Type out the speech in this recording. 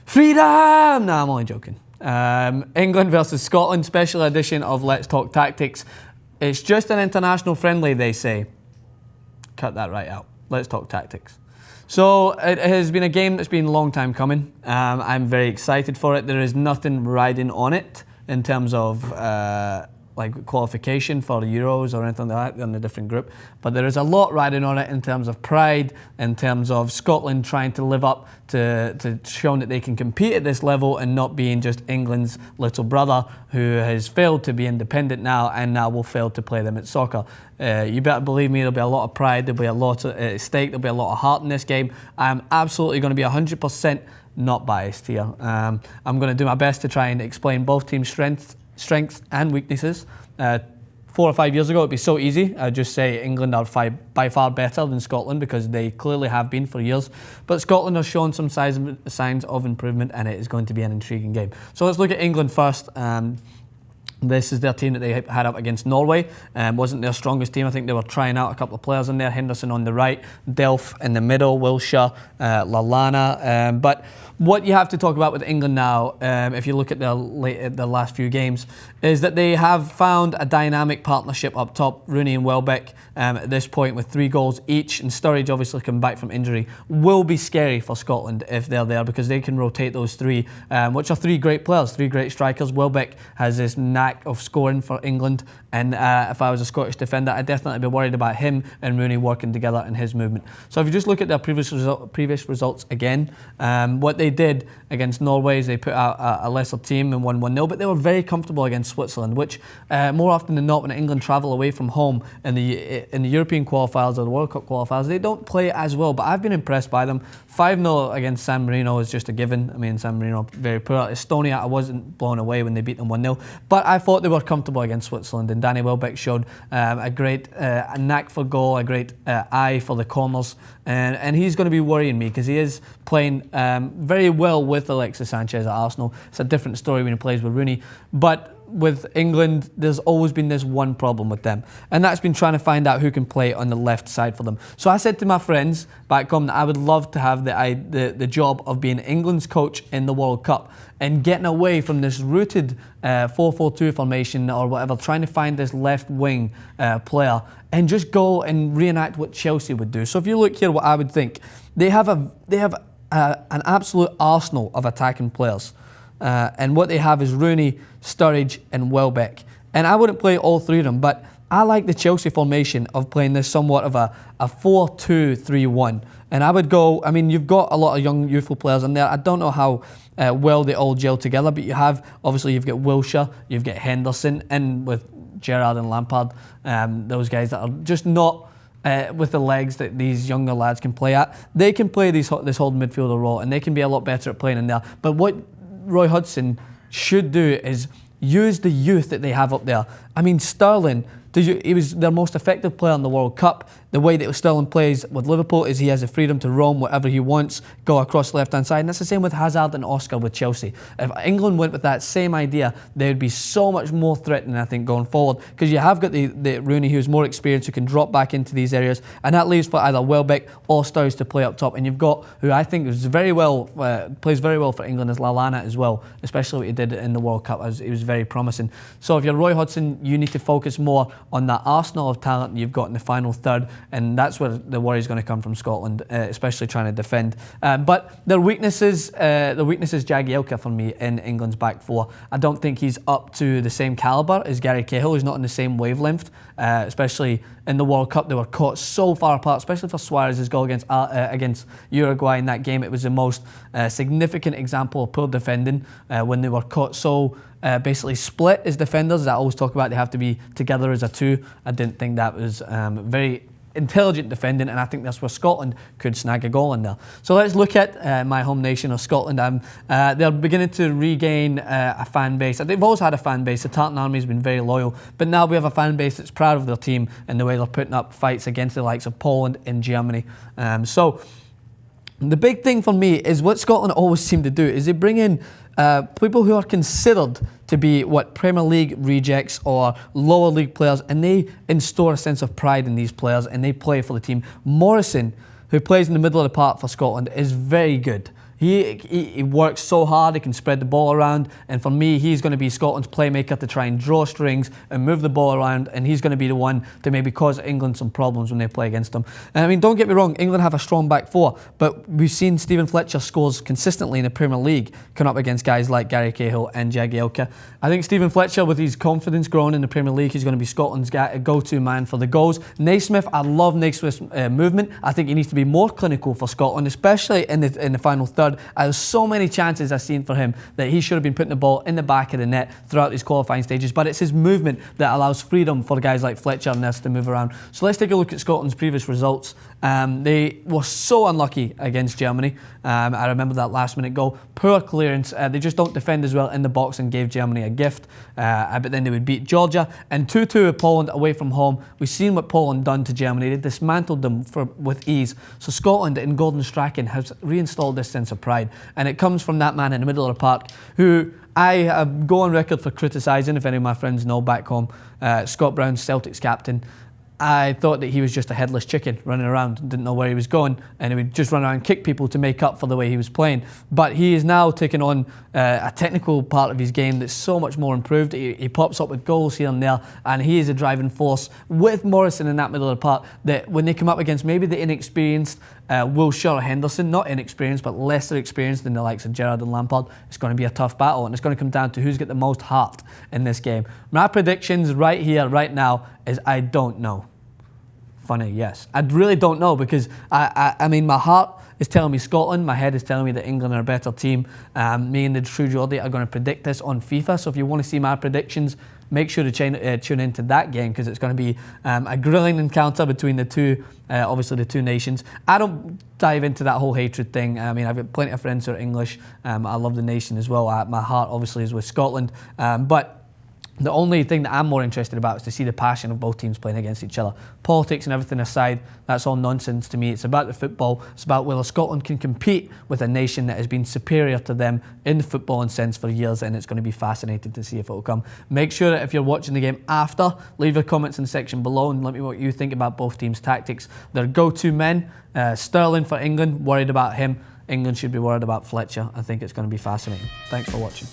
Freedom! No, I'm only joking. England versus Scotland, special edition of Let's Talk Tactics. It's just an international friendly, they say. Cut that right out. Let's talk tactics. So it has been a game that's been a long time coming. I'm very excited for it. There is nothing riding on it in terms of like qualification for the Euros or anything like that. They're in a different group. But there is a lot riding on it in terms of pride, in terms of Scotland trying to live up to showing that they can compete at this level and not being just England's little brother who has failed to be independent now and now will fail to play them at soccer. You better believe me, there'll be a lot of pride, there'll be a lot at stake, there'll be a lot of heart in this game. I'm absolutely going to be 100% not biased here. I'm going to do my best to try and explain both teams' strengths and weaknesses. 4 or 5 years ago, it'd be so easy. I'd just say England are by far better than Scotland because they clearly have been for years. But Scotland has shown some signs of improvement, and it is going to be an intriguing game. So let's look at England first. This is their team that they had up against Norway. Wasn't their strongest team. I think they were trying out a couple of players in there. Henderson on the right, Delph in the middle, Wilshere, Lallana. But what you have to talk about with England now, if you look at the last few games, is that they have found a dynamic partnership up top. Rooney and Welbeck at this point with 3 goals each, and Sturridge obviously coming back from injury will be scary for Scotland if they're there because they can rotate those 3, which are 3 great players, 3 great strikers. Welbeck has this knack of scoring for England, and if I was a Scottish defender, I'd definitely be worried about him and Rooney working together in his movement. So if you just look at their previous results again, what they did against Norway is they put out a lesser team and won 1-0, but they were very comfortable against Switzerland, which more often than not when England travel away from home in the European qualifiers or the World Cup qualifiers, they don't play as well, but I've been impressed by them. 5-0 against San Marino is just a given. I mean, San Marino very poor. Estonia, I wasn't blown away when they beat them 1-0, but I thought they were comfortable against Switzerland, and Danny Welbeck showed a great knack for goal, a great eye for the corners, and he's going to be worrying me because he is playing very well with Alexis Sanchez at Arsenal. It's a different story when he plays with Rooney, but with England, there's always been this one problem with them, and that's been trying to find out who can play on the left side for them. So I said to my friends back home that I would love to have the job of being England's coach in the World Cup and getting away from this rooted 4-4-2 formation or whatever, trying to find this left wing player and just go and reenact what Chelsea would do. So if you look here, what I would think, they have an absolute arsenal of attacking players. And what they have is Rooney, Sturridge and Welbeck. And I wouldn't play all 3 of them, but I like the Chelsea formation of playing this somewhat of a 4-2-3-1. And I would go, I mean, you've got a lot of young, youthful players in there. I don't know how well they all gel together, but you've got Wilshere, you've got Henderson, and with Gerrard and Lampard, those guys that are just not with the legs that these younger lads can play at. They can play this holding midfielder role, and they can be a lot better at playing in there. But what Roy Hodgson should do is use the youth that they have up there. I mean, Sterling, he was their most effective player in the World Cup. The way that Sterling plays with Liverpool is he has the freedom to roam wherever he wants, go across the left-hand side. And that's the same with Hazard and Oscar with Chelsea. If England went with that same idea, they would be so much more threatening, I think, going forward. Because you have got the Rooney, who's more experienced, who can drop back into these areas. And that leaves for either Welbeck or Sturridge to play up top. And you've got, who I think is plays very well for England, is Lallana as well. Especially what he did in the World Cup. He was very promising. So if you're Roy Hodgson, you need to focus more on that arsenal of talent you've got in the final third, and that's where the worry is going to come from Scotland, especially trying to defend. But their weaknesses, Jagielka for me in England's back 4. I don't think he's up to the same calibre as Gary Cahill. He's not in the same wavelength, especially in the World Cup. They were caught so far apart, especially for Suarez's goal against Uruguay in that game. It was the most significant example of poor defending when they were caught so basically split as defenders. As I always talk about, they have to be together as a 2. I didn't think that was very intelligent defending, and I think that's where Scotland could snag a goal in there. So let's look at my home nation of Scotland. They're beginning to regain a fan base. They've always had a fan base. The Tartan Army has been very loyal, but now we have a fan base that's proud of their team and the way they're putting up fights against the likes of Poland and Germany. So the big thing for me is what Scotland always seem to do is they bring in people who are considered to be Premier League rejects or lower league players, and they instill a sense of pride in these players and they play for the team. Morrison, who plays in the middle of the park for Scotland, is very good. He works so hard, he can spread the ball around, and for me, he's going to be Scotland's playmaker to try and draw strings and move the ball around, and he's going to be the one to maybe cause England some problems when they play against them. And I mean, don't get me wrong, England have a strong back four, but we've seen Stephen Fletcher scores consistently in the Premier League come up against guys like Gary Cahill and Jagielka. I think Stephen Fletcher, with his confidence growing in the Premier League, he's going to be Scotland's go-to man for the goals. Naismith, I love Naismith's movement. I think he needs to be more clinical for Scotland, especially in the final third. There's so many chances I've seen for him that he should have been putting the ball in the back of the net throughout these qualifying stages, but it's his movement that allows freedom for guys like Fletcher and this to move around. So let's take a look at Scotland's previous results. They were so unlucky against Germany. I remember that last minute goal. Poor clearance. They just don't defend as well in the box and gave Germany a gift. But then they would beat Georgia. And 2-2 with Poland away from home. We've seen what Poland done to Germany. They dismantled them with ease. So Scotland in Gordon Strachan has reinstalled this sense of pride. And it comes from that man in the middle of the park who I go on record for criticising, if any of my friends know back home, Scott Brown, Celtic's captain. I thought that he was just a headless chicken running around, didn't know where he was going, and he would just run around and kick people to make up for the way he was playing. But he is now taking on a technical part of his game that's so much more improved. He pops up with goals here and there, and he is a driving force with Morrison in that middle of the park, that when they come up against maybe the inexperienced Will Shaw Henderson, not inexperienced but lesser experienced than the likes of Gerrard and Lampard, it's going to be a tough battle, and it's going to come down to who's got the most heart in this game. My predictions right here, right now, is I don't know. Funny, yes. I really don't know, because I mean, my heart is telling me Scotland, my head is telling me that England are a better team. Me and the True Geordie are going to predict this on FIFA, so if you want to see my predictions, make sure to tune into that game, because it's going to be a grilling encounter between the two, obviously the two nations. I don't dive into that whole hatred thing. I mean, I've got plenty of friends who are English. I love the nation as well. My heart obviously is with Scotland, but the only thing that I'm more interested about is to see the passion of both teams playing against each other. Politics and everything aside, that's all nonsense to me. It's about the football. It's about whether Scotland can compete with a nation that has been superior to them in the footballing sense for years, and it's going to be fascinating to see if it will come. Make sure that if you're watching the game after, leave your comments in the section below and let me know what you think about both teams' tactics. Their go-to men, Sterling for England, worried about him. England should be worried about Fletcher. I think it's going to be fascinating. Thanks for watching.